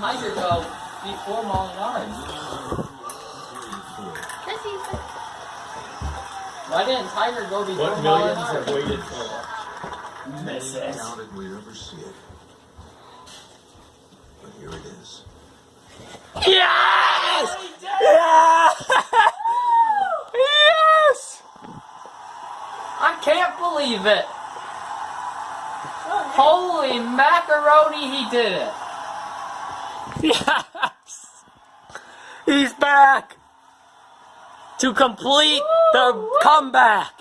Tiger go before Molinari? Why didn't Tiger go before What millions Molinari? have waited for? Misses. How did we ever see it? But here it is. Yes! Yeah! Yes! I can't believe it. Holy macaroni, he did it. Yes! He's back to complete the comeback.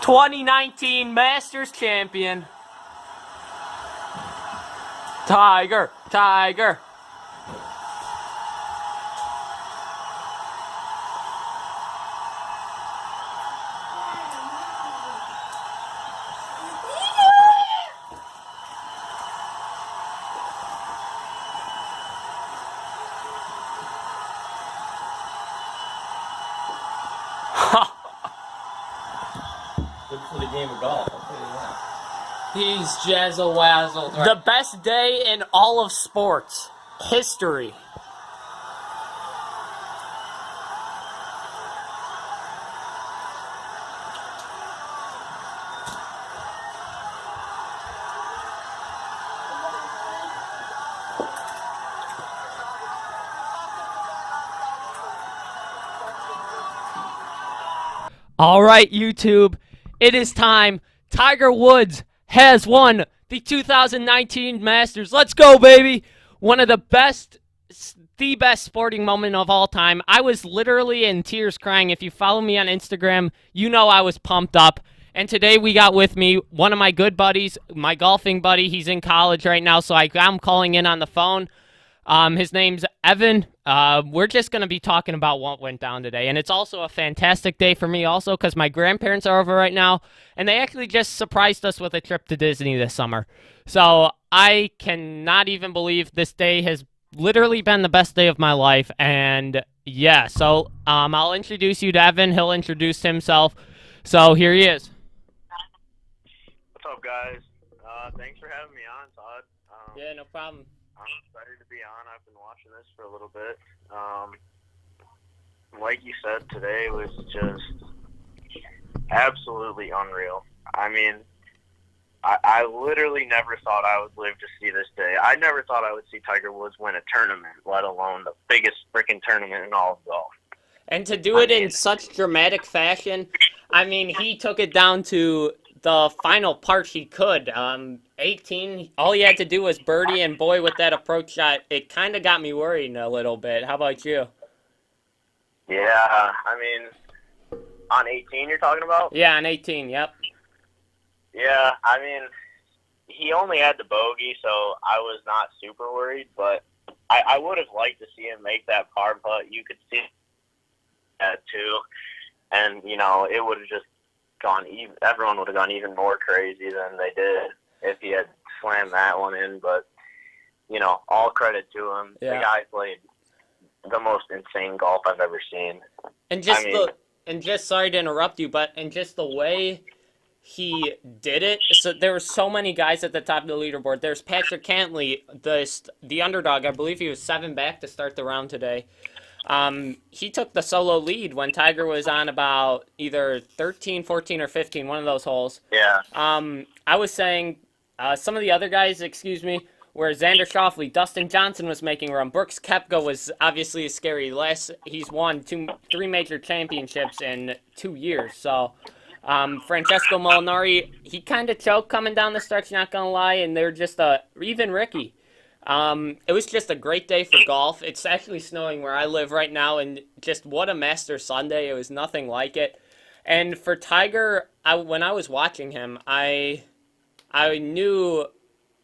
2019 Masters champion. Tiger, Tiger. Good for the game of golf, I'll tell you that. He's jazzle-wazzled right. The best day in all of sports history. All right, YouTube, it is time. Tiger Woods has won the 2019 Masters. Let's go, baby. One of the best sporting moment of all time. I was literally in tears crying. If you follow me on Instagram, you know I was pumped up. And today we got with me one of my good buddies, my golfing buddy. He's in college right now, so I'm calling in on the phone. His name's Evan. We're just going to be talking about what went down today. And it's also a fantastic day for me also because my grandparents are over right now. And they actually just surprised us with a trip to Disney this summer. So I cannot even believe this day has literally been the best day of my life. And yeah, so I'll introduce you to Evan. He'll introduce himself. So here he is. What's up, guys? Thanks for having me on, Todd. Yeah, no problem. I'm excited to be on. I've been watching this for a little bit. Like you said, today was just absolutely unreal. I mean, I literally never thought I would live to see this day. I never thought I would see Tiger Woods win a tournament, let alone the biggest freaking tournament in all of golf. And to do it in such dramatic fashion, I mean, he took it down to the final part he could. 18, all he had to do was birdie, and boy, with that approach shot, it kind of got me worried a little bit. How about you? Yeah, I mean, on 18 you're talking about? Yeah, on 18, yep. Yeah, I mean, he only had the bogey, so I was not super worried, but I would have liked to see him make that par putt. You could see that too, and, you know, it would have just gone even, everyone would have gone even more crazy than they did if he had slammed that one in, but, you know, all credit to him. Yeah. The guy played the most insane golf I've ever seen. And just sorry to interrupt you, but just the way he did it. So there were so many guys at the top of the leaderboard. There's Patrick Cantley, the underdog. I believe he was 7 back to start the round today. He took the solo lead when Tiger was on about either 13, 14, or 15, one of those holes. Yeah. I was saying some of the other guys, where Xander Schauffele, Dustin Johnson was making a run. Brooks Koepka was obviously scary. He's won 3 major championships in 2 years. So Francesco Molinari, he kind of choked coming down the stretch, not going to lie, and they're just even Ricky. It was just a great day for golf. It's actually snowing where I live right now, and just what a Masters Sunday. It was nothing like it. And for Tiger, when I was watching him, I knew...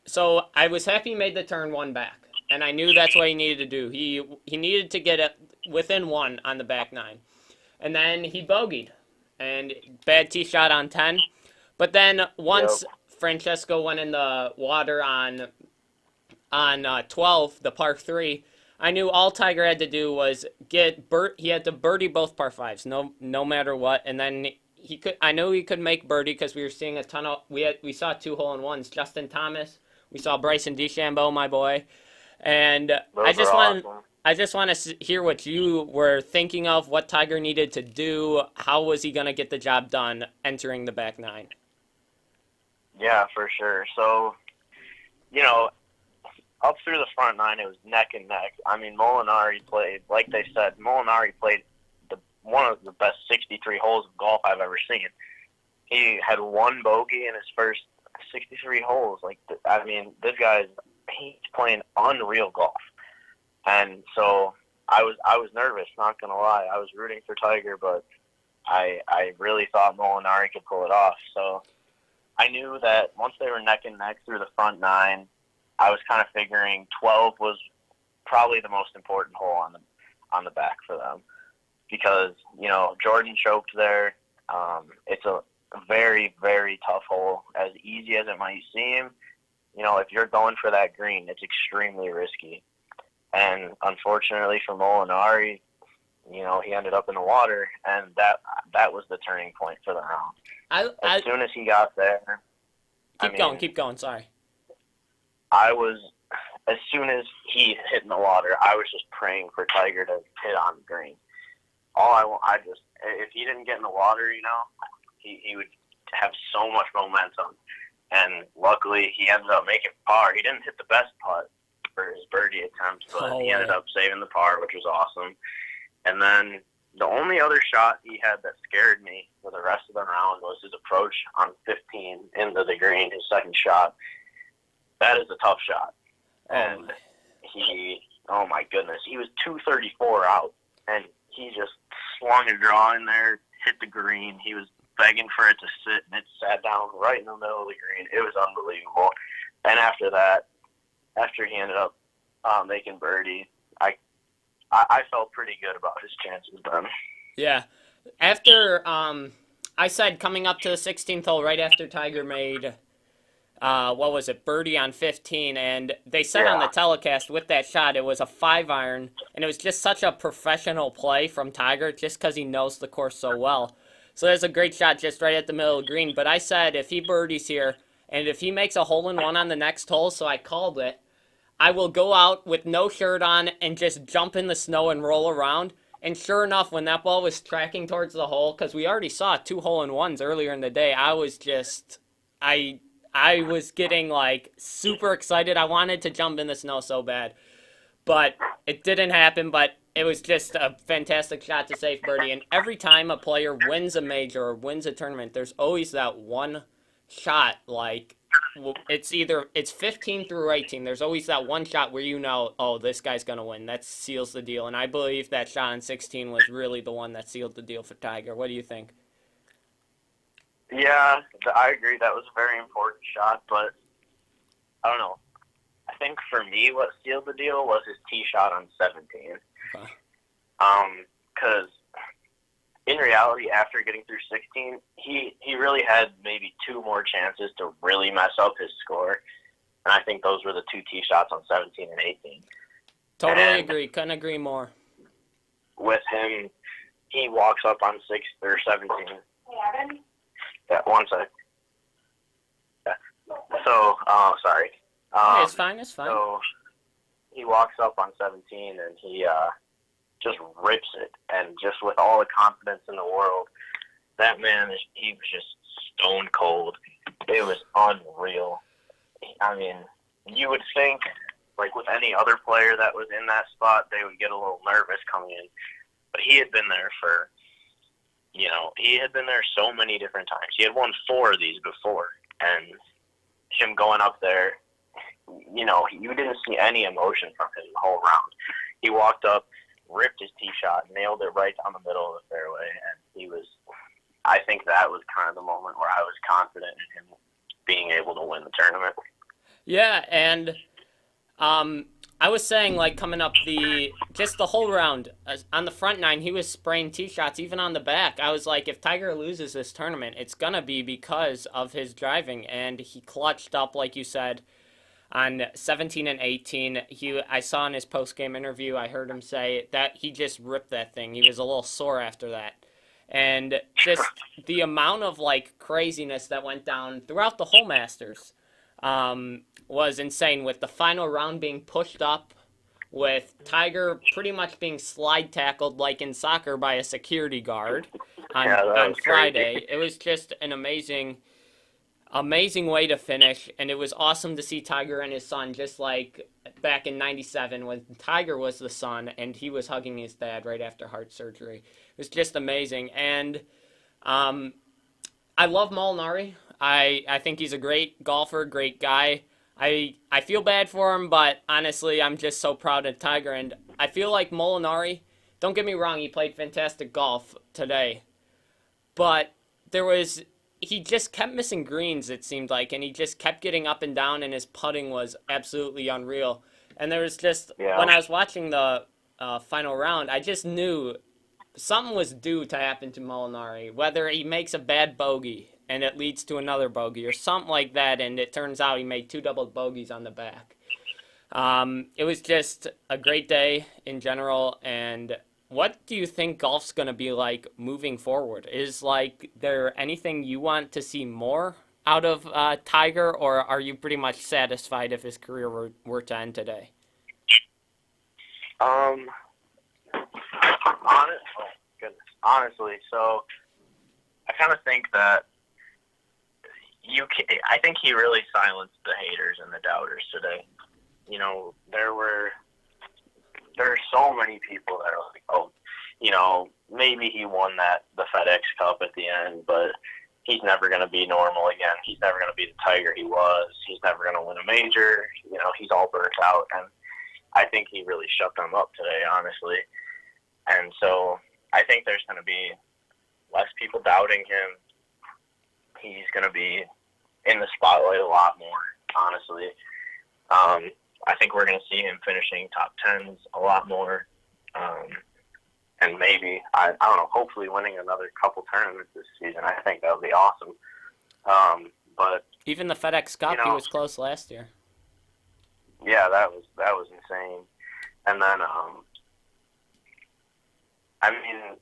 So I was happy he made the turn 1 back, and I knew that's what he needed to do. He needed to get it within 1 on the back 9. And then he bogeyed, and bad tee shot on 10. But then once Francesco went in the water on 12, the par 3, I knew all Tiger had to do was he had to birdie both par 5s, no matter what, and then I know he could make birdie because we were seeing a ton of we saw 2 hole-in-ones. Justin Thomas We saw Bryson DeChambeau, my boy, and Those are awesome. I just want to hear what you were thinking of, what Tiger needed to do, how was he going to get the job done entering the back nine. Yeah, for sure. So, you know, up through the front nine, it was neck and neck. I mean, Molinari played, like they said, Molinari played one of the best 63 holes of golf I've ever seen. He had one bogey in his first 63 holes. Like, I mean, he's playing unreal golf. And so I was nervous, not gonna lie. I was rooting for Tiger, but I really thought Molinari could pull it off. So I knew that once they were neck and neck through the front nine, I was kind of figuring 12 was probably the most important hole on the back for them, because Jordan choked there. It's a very, very tough hole. As easy as it might seem, if you're going for that green, it's extremely risky. And unfortunately for Molinari, he ended up in the water, and that was the turning point for the round. As soon as he got there, Keep going. Sorry. As soon as he hit in the water, I was just praying for Tiger to hit on the green. If he didn't get in the water, he would have so much momentum. And luckily, he ended up making par. He didn't hit the best putt for his birdie attempt, but he ended up saving the par, which was awesome. And then the only other shot he had that scared me for the rest of the round was his approach on 15 into the green, his second shot. That is a tough shot. And oh my goodness, he was 234 out, and he just swung a draw in there, hit the green. He was begging for it to sit, and it sat down right in the middle of the green. It was unbelievable. And after that, after he ended up making birdie, I felt pretty good about his chances then. Yeah. After, I said coming up to the 16th hole, right after Tiger made, birdie on 15, and they said on the telecast with that shot it was a 5-iron, and it was just such a professional play from Tiger just because he knows the course so well. So there's a great shot just right at the middle of the green, but I said if he birdies here, and if he makes a hole-in-one on the next hole, so I called it, I will go out with no shirt on and just jump in the snow and roll around. And sure enough, when that ball was tracking towards the hole, because we already saw 2 hole-in-ones earlier in the day, I was getting like super excited. I wanted to jump in the snow so bad, but it didn't happen. But it was just a fantastic shot to save birdie. And every time a player wins a major or wins a tournament, there's always that one shot, like it's 15 through 18. There's always that one shot where oh, this guy's gonna win. That seals the deal. And I believe that shot on 16 was really the one that sealed the deal for Tiger. What do you think? Yeah, I agree. That was a very important shot, but I don't know. I think for me, what sealed the deal was his tee shot on 17. Okay. Because in reality, after getting through 16, he really had maybe 2 more chances to really mess up his score. And I think those were the 2 tee shots on 17 and 18. Totally agree. Couldn't agree more. With him, he walks up on 6 or 17. Yeah, one sec. Yeah. So, sorry. Hey, it's fine. So he walks up on 17 and he just rips it, and just with all the confidence in the world, that man he was just stone cold. It was unreal. I mean, you would think, like with any other player that was in that spot, they would get a little nervous coming in, but he had been there for, he had been there so many different times. He had won 4 of these before, and him going up there, you didn't see any emotion from him the whole round. He walked up, ripped his tee shot, nailed it right down the middle of the fairway, and I think that was kind of the moment where I was confident in him being able to win the tournament. Yeah, and I was saying, like, coming up the whole round, on the front nine, he was spraying tee shots, even on the back. I was like, if Tiger loses this tournament, it's going to be because of his driving, and he clutched up, like you said, on 17 and 18. I saw in his post-game interview, I heard him say that he just ripped that thing. He was a little sore after that. And just the amount of, like, craziness that went down throughout the whole Masters. was insane, with the final round being pushed up, with Tiger pretty much being slide tackled like in soccer by a security guard on, Yeah, that on was Friday. crazy. It was just an amazing way to finish, and it was awesome to see Tiger and his son, just like back in 97 when Tiger was the son and he was hugging his dad right after heart surgery. It was just amazing. And um, I love Molinari. I think he's a great golfer, great guy. I feel bad for him, but honestly, I'm just so proud of Tiger. And I feel like Molinari, don't get me wrong, he played fantastic golf today. But there was, he just kept missing greens, it seemed like, and he just kept getting up and down, and his putting was absolutely unreal. And there was just, Yeah. when I was watching the final round, I just knew something was due to happen to Molinari, whether he makes a bad bogey and it leads to another bogey or something like that, and it turns out he made two double bogeys on the back. It was just a great day in general, and what do you think golf's going to be like moving forward? Is like there anything you want to see more out of Tiger, or are you pretty much satisfied if his career were to end today? Um, honestly, so I kind of think that I think he really silenced the haters and the doubters today. You know, there are so many people that are like, oh, you know, maybe he won the FedEx Cup at the end, but he's never going to be normal again. He's never going to be the Tiger he was. He's never going to win a major. You know, he's all burnt out. And I think he really shut them up today, honestly. And so I think there's going to be less people doubting him. He's going to be in the spotlight a lot more, honestly. I think we're going to see him finishing top 10s a lot more. And maybe, I don't know, hopefully winning another couple tournaments this season. I think that would be awesome. But Even the FedEx Cup, you know, he was close last year. yeah, that was insane. And then, I mean,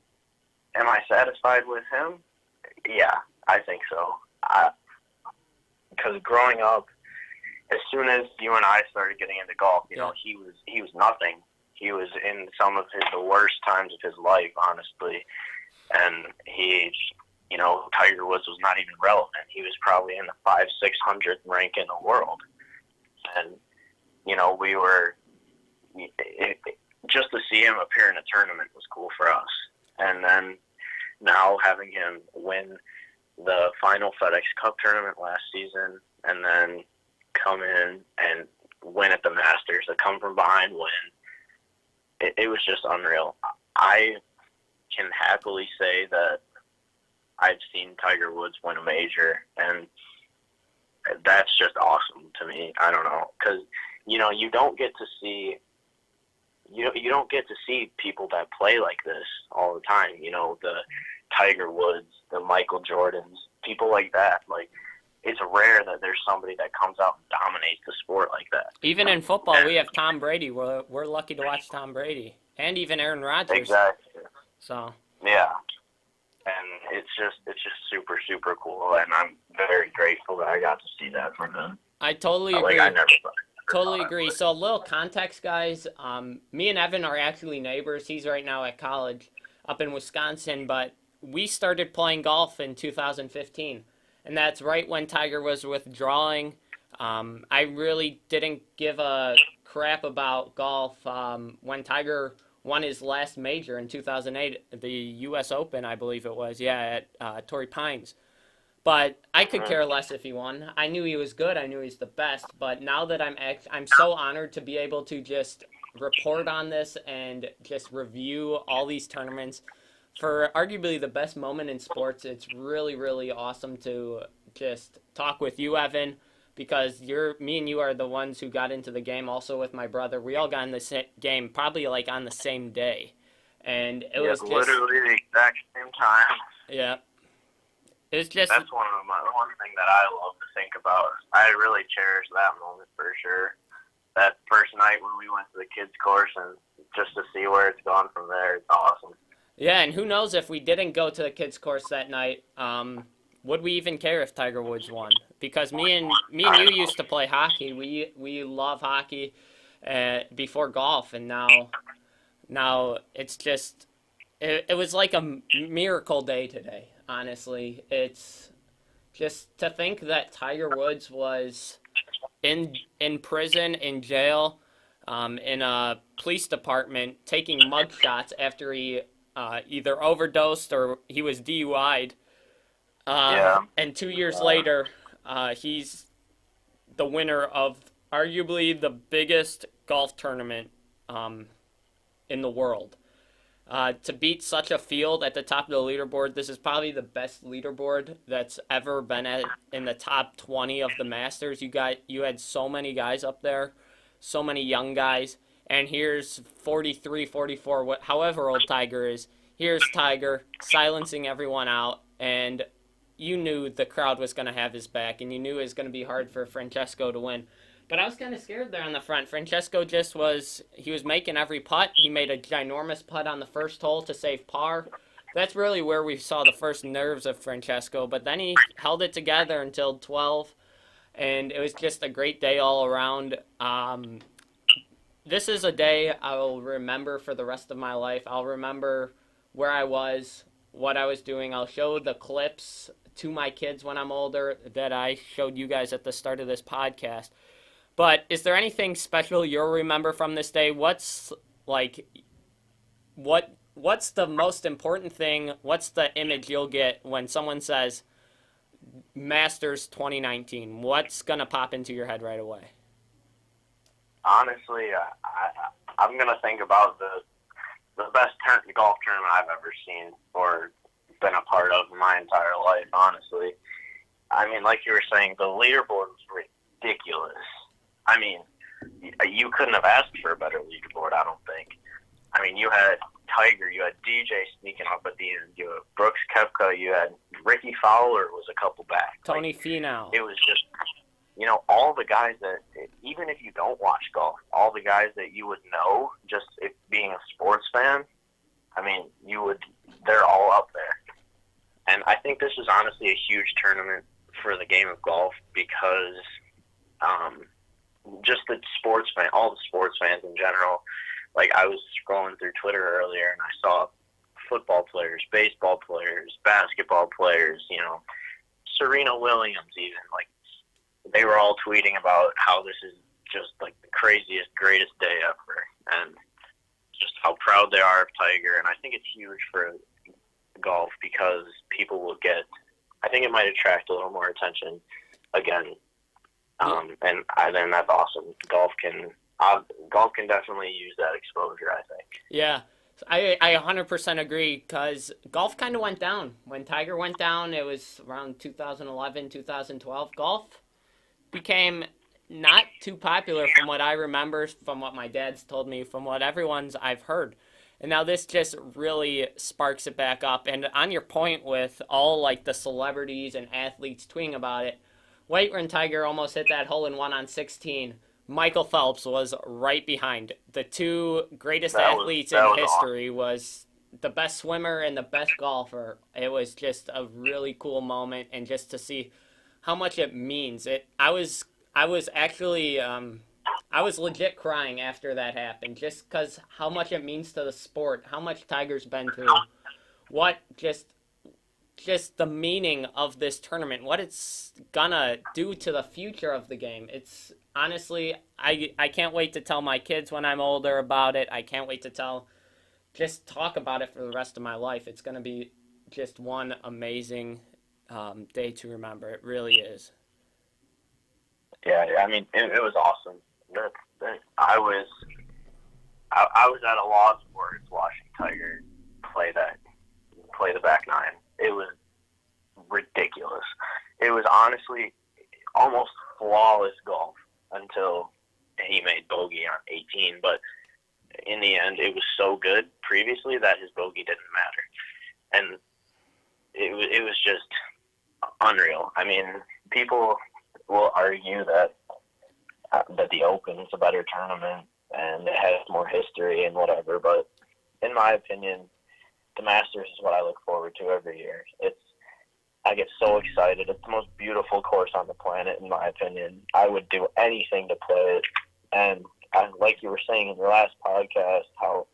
am I satisfied with him? Yeah, I think so. Because growing up, as soon as you and I started getting into golf, you know, he was nothing. He was in some of the worst times of his life, honestly. And you know, Tiger Woods was not even relevant. He was probably in the 500-600th rank in the world. And, you know, just to see him appear in a tournament was cool for us. And then now having him win the final FedEx Cup tournament last season and then come in and win at the Masters, a come from behind win, it was just unreal. I can happily say that I've seen Tiger Woods win a major, and that's just awesome to me. I don't know, because you know you don't get to see people that play like this all the time. You know, the Tiger Woods, the Michael Jordans, people like that. Like, it's rare that there's somebody that comes out and dominates the sport like that. Even in football, we have Tom Brady. We're lucky to watch Tom Brady, and even Aaron Rodgers. Exactly. So. Yeah. And it's just super, super cool, and I'm very grateful that I got to see that from him. I totally agree. I never Totally agree. So a little context, guys. Me and Evan are actually neighbors. He's right now at college up in Wisconsin, but we started playing golf in 2015, and that's right when Tiger was withdrawing. I really didn't give a crap about golf when Tiger won his last major in 2008, the U.S. Open, I believe it was, at Torrey Pines. But I could care less if he won. I knew he was good. I knew he's the best. But now that I'm so honored to be able to just report on this and just review all these tournaments. For arguably the best moment in sports, it's really, really awesome to just talk with you, Evan, because me and you are the ones who got into the game. Also with my brother, we all got in the game probably like on the same day, and it was just literally the exact same time. Yeah, it's just that's one thing that I love to think about. I really cherish that moment for sure. That first night when we went to the kids' course and just to see where it's gone from there, it's awesome. Yeah, and who knows if we didn't go to the kids' course that night, would we even care if Tiger Woods won? Because me and you used to play hockey. We love hockey before golf, and now it's just it was like a miracle day today. Honestly, it's just to think that Tiger Woods was in prison, in jail, in a police department, taking mugshots after he either overdosed or he was DUI'd. Yeah. And 2 years later, he's the winner of arguably the biggest golf tournament in the world. To beat such a field at the top of the leaderboard, this is probably the best leaderboard that's ever been in the top 20 of the Masters. You had so many guys up there, so many young guys, and here's 43, 44, however old Tiger is. Here's Tiger silencing everyone out, and you knew the crowd was going to have his back, and you knew it was going to be hard for Francesco to win. But I was kind of scared there on the front. Francesco he was making every putt. He made a ginormous putt on the first hole to save par. That's really where we saw the first nerves of Francesco. But then he held it together until 12, and it was just a great day all around. This is a day I will remember for the rest of my life. I'll remember where I was, what I was doing. I'll show the clips to my kids when I'm older that I showed you guys at the start of this podcast. But is there anything special you'll remember from this day? What's the most important thing? What's the image you'll get when someone says Masters 2019? What's going to pop into your head right away? Honestly, I'm going to think about the best golf tournament I've ever seen or been a part of in my entire life, honestly. I mean, like you were saying, the leaderboard was ridiculous. I mean, you couldn't have asked for a better leaderboard, I don't think. I mean, you had Tiger, you had DJ sneaking up at the end, you had Brooks Koepka, you had Ricky Fowler was a couple back. Tony Finau. It was just, all the guys that, even if you don't watch golf, all the guys that you would know, just being a sports fan, I mean, they're all up there. And I think this is honestly a huge tournament for the game of golf because just the sports fan, all the sports fans in general. Like I was scrolling through Twitter earlier and I saw football players, baseball players, basketball players, Serena Williams even, like they were all tweeting about how this is just like the craziest, greatest day ever and just how proud they are of Tiger. And I think it's huge for golf because people will I think it might attract a little more attention again. And then that's awesome. Golf can definitely use that exposure, I think. Yeah, I 100% agree because golf kind of went down. When Tiger went down, it was around 2011, 2012. Golf became not too popular from what I remember, from what my dad's told me, from what I've heard. And now this just really sparks it back up. And on your point with all like the celebrities and athletes tweeting about it, right when Tiger almost hit that hole-in-one on 16, Michael Phelps was right behind. The two greatest athletes in history awesome. Was the best swimmer and the best golfer. It was just a really cool moment, and just to see how much it means. I was actually I was legit crying after that happened, just because how much it means to the sport, how much Tiger's been through, what just the meaning of this tournament, what it's gonna do to the future of the game. It's honestly, I can't wait to tell my kids when I'm older about it. I can't wait to just talk about it for the rest of my life. It's gonna be just one amazing day to remember. It really is. Yeah, I mean, it was awesome. I was at a loss of words watching Tiger play the back nine. It was ridiculous. It was honestly almost flawless golf until he made bogey on 18. But in the end, it was so good previously that his bogey didn't matter. And it was just unreal. I mean, people will argue that the Open's a better tournament and it has more history and whatever, but in my opinion, the Masters is what I look forward to every year. I get so excited. It's the most beautiful course on the planet, in my opinion. I would do anything to play it. And like you were saying in your last podcast, how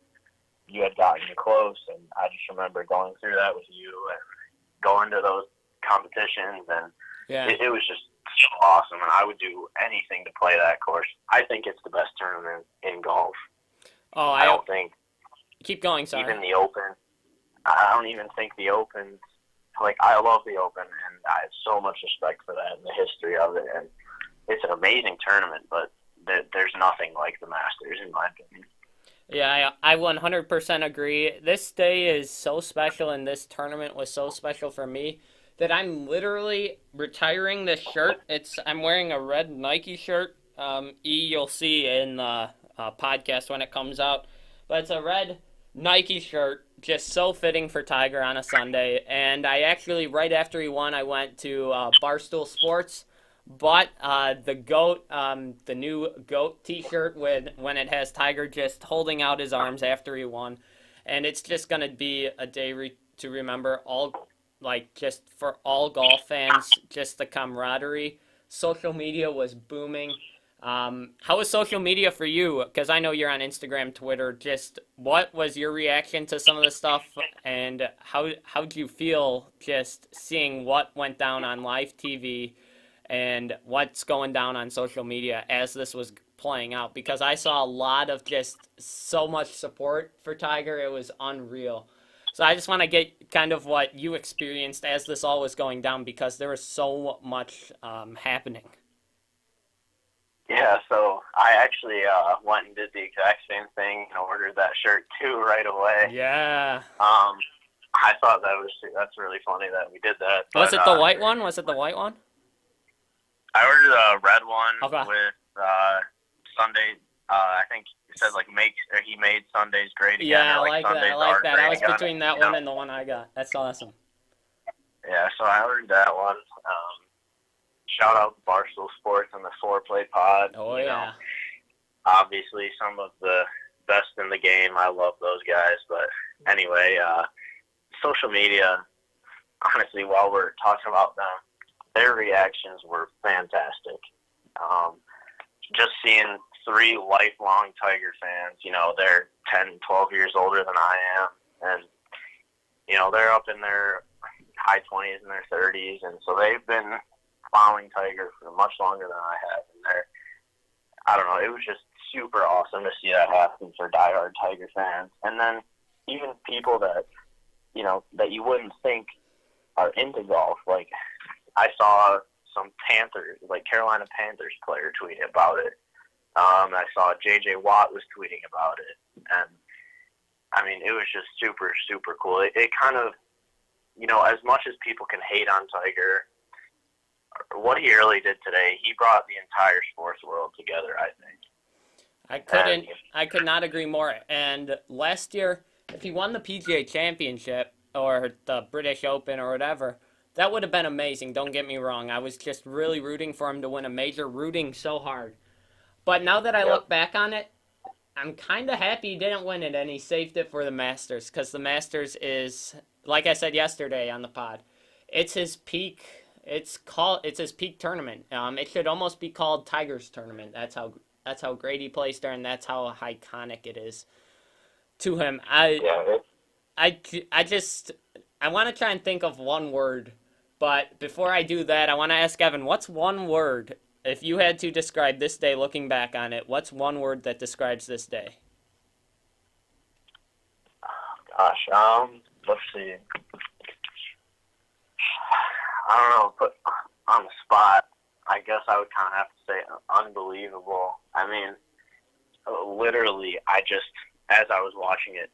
you had gotten close, and I just remember going through that with you and going to those competitions, and Yeah. it was just so awesome. And I would do anything to play that course. I think it's the best tournament in golf. Oh, I don't think keep going, sorry. even the Open. I don't even think the Open. Like, I love the Open, and I have so much respect for that and the history of it. And it's an amazing tournament, but there's nothing like the Masters, in my opinion. Yeah, I 100% agree. This day is so special, and this tournament was so special for me that I'm literally retiring this shirt. I'm wearing a red Nike shirt. You'll see in the podcast when it comes out. But it's a red Nike shirt, just so fitting for Tiger on a Sunday. And I actually, right after he won, I went to Barstool Sports, bought the GOAT, the new GOAT t-shirt when it has Tiger just holding out his arms after he won. And it's just going to be a day to remember, just for all golf fans, just the camaraderie. Social media was booming. How was social media for you? Because I know you're on Instagram, Twitter. Just what was your reaction to some of the stuff, and how'd you feel just seeing what went down on live TV and what's going down on social media as this was playing out? Because I saw a lot of just so much support for Tiger. It was unreal. So I just want to get kind of what you experienced as this all was going down, because there was so much happening. Yeah, so I actually went and did the exact same thing and ordered that shirt too right away. Yeah. I thought that's really funny that we did that. Was it the white one? Was it the white one? I ordered a red one Okay. with Sunday. I think it said he made Sundays great again. Yeah, or I like that. Sundays I like are that. great I was again, between that one and the one I got. That's awesome. Yeah, so I ordered that one. Shout out to Barstool Sports and the Foreplay Pod. Oh, you yeah. know, obviously, some of the best in the game. I love those guys. But anyway, social media, honestly, while we're talking about them, their reactions were fantastic. Just seeing 3 lifelong Tiger fans, they're 10, 12 years older than I am. And, they're up in their high 20s and their 30s. And so they've been following Tiger for much longer than I have. And I don't know, it was just super awesome to see that happen for diehard Tiger fans. And then even people that, that you wouldn't think are into golf. Like, I saw some Panthers, like Carolina Panthers player tweet about it. I saw J.J. Watt was tweeting about it. And, I mean, it was just super, super cool. It kind of, as much as people can hate on Tiger, what he really did today, he brought the entire sports world together, I think. I could not agree more. And last year, if he won the PGA Championship or the British Open or whatever, that would have been amazing. Don't get me wrong. I was just really rooting for him to win a major, rooting so hard. But now that I look back on it, I'm kind of happy he didn't win it and he saved it for the Masters, because the Masters is, like I said yesterday on the pod, it's his peak. It's his peak tournament. It should almost be called Tiger's tournament. That's how great he plays there, and that's how iconic it is to him. I want to try and think of one word, but before I do that, I want to ask Evan, what's one word, if you had to describe this day looking back on it, what's one word that describes this day? Gosh, let's see. I don't know, put on the spot, I guess I would kind of have to say unbelievable. I mean, literally, as I was watching it,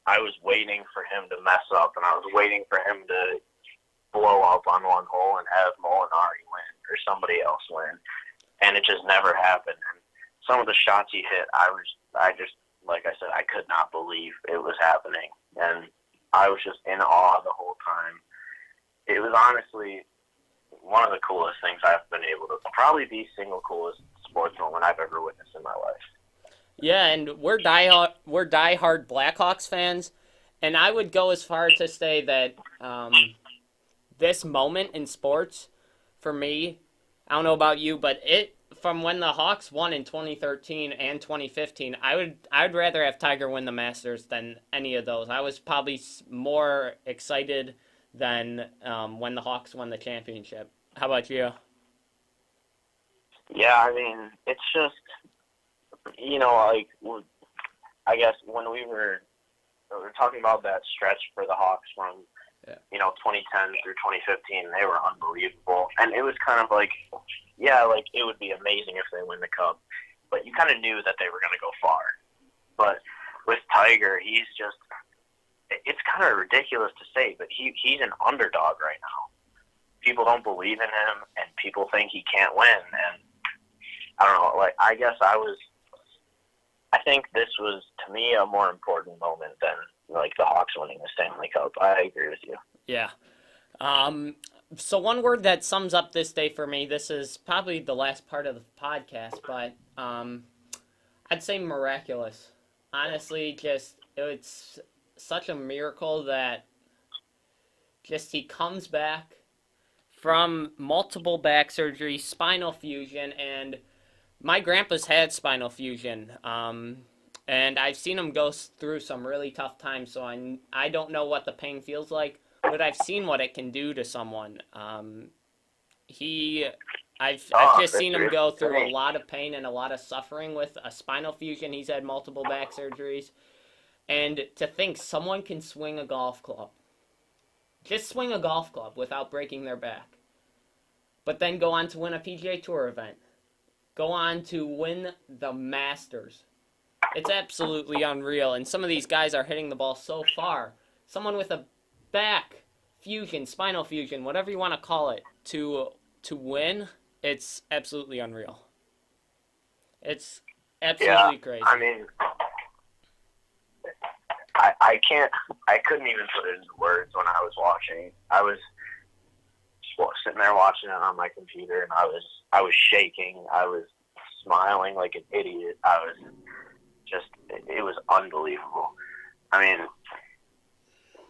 I was waiting for him to mess up, and I was waiting for him to blow up on one hole and have Molinari win or somebody else win, and it just never happened. And some of the shots he hit, I just, like I said, I could not believe it was happening, and I was just in awe the whole time. It was honestly one of the coolest things I've been able to, probably the single coolest sports moment I've ever witnessed in my life. Yeah, and we're diehard Blackhawks fans, and I would go as far to say that this moment in sports, for me, I don't know about you, but from when the Hawks won in 2013 and 2015, I'd rather have Tiger win the Masters than any of those. I was probably more excited than when the Hawks won the championship. How about you? Yeah, I mean, it's just, like, I guess when we were talking about that stretch for the Hawks from, 2010 through 2015, they were unbelievable. And it was kind of like, yeah, like, it would be amazing if they win the Cup. But you kind of knew that they were going to go far. But with Tiger, he's just, it's kind of ridiculous to say, but he's an underdog right now. People don't believe in him, and people think he can't win. And I don't know, like, I think this was, to me, a more important moment than, like, the Hawks winning the Stanley Cup. I agree with you. Yeah. So one word that sums up this day for me, this is probably the last part of the podcast, but I'd say miraculous. Honestly, it's such a miracle that just he comes back from multiple back surgeries, spinal fusion, and my grandpa's had spinal fusion, and I've seen him go through some really tough times, so I don't know what the pain feels like, but I've seen what it can do to someone. I've just seen him go through a lot of pain and a lot of suffering with a spinal fusion. He's had multiple back surgeries, and to think someone can swing a golf club, just swing a golf club without breaking their back, but then go on to win a PGA Tour event, go on to win the Masters. It's absolutely unreal, and some of these guys are hitting the ball so far. Someone with a back fusion, spinal fusion, whatever you want to call it, to win, it's absolutely unreal. It's absolutely crazy. I mean, I couldn't even put it into words when I was watching. I was sitting there watching it on my computer, and I was shaking. I was smiling like an idiot. It was unbelievable. I mean,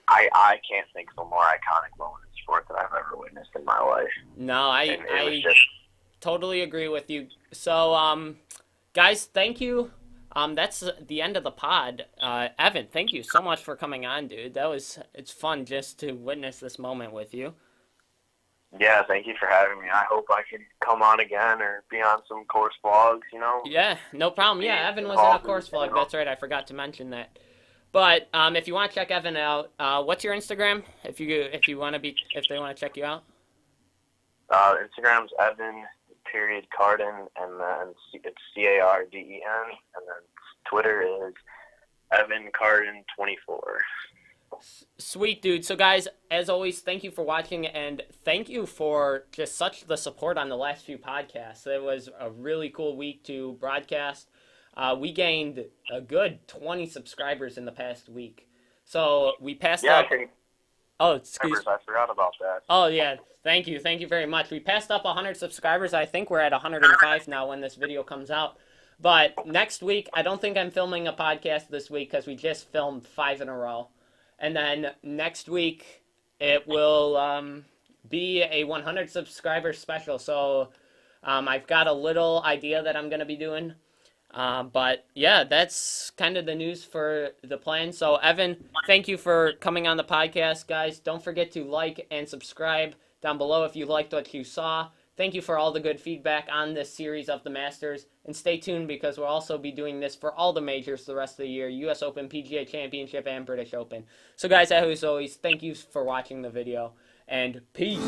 I can't think of a more iconic moment in sport that I've ever witnessed in my life. No, I totally agree with you. So, guys, thank you. That's the end of the pod. Evan, thank you so much for coming on, dude. It's fun just to witness this moment with you. Yeah, thank you for having me. I hope I can come on again or be on some course vlogs, Yeah, no problem. Yeah, Evan was in a course vlog. That's right. I forgot to mention that. But if you want to check Evan out, what's your Instagram? If they want to check you out. Instagram's Evan.Carden, and then it's CARDEN, and then Twitter is EvanCarden24. Sweet, dude. So, guys, as always, thank you for watching, and thank you for just such the support on the last few podcasts. It was a really cool week to broadcast. We gained a good 20 subscribers in the past week. So, we passed up... Oh, excuse me. I forgot about that. Oh, yeah. Thank you. Thank you very much. We passed up 100 subscribers. I think we're at 105 now when this video comes out. But next week, I don't think I'm filming a podcast this week because we just filmed 5 in a row. And then next week, it will be a 100 subscriber special. So I've got a little idea that I'm going to be doing. But yeah, that's kind of the news for the plan. So Evan, thank you for coming on the podcast, guys. Don't forget to like and subscribe down below if you liked what you saw. Thank you for all the good feedback on this series of the Masters. And stay tuned because we'll also be doing this for all the majors the rest of the year. US Open, PGA Championship, and British Open. So guys, as always, thank you for watching the video. And peace.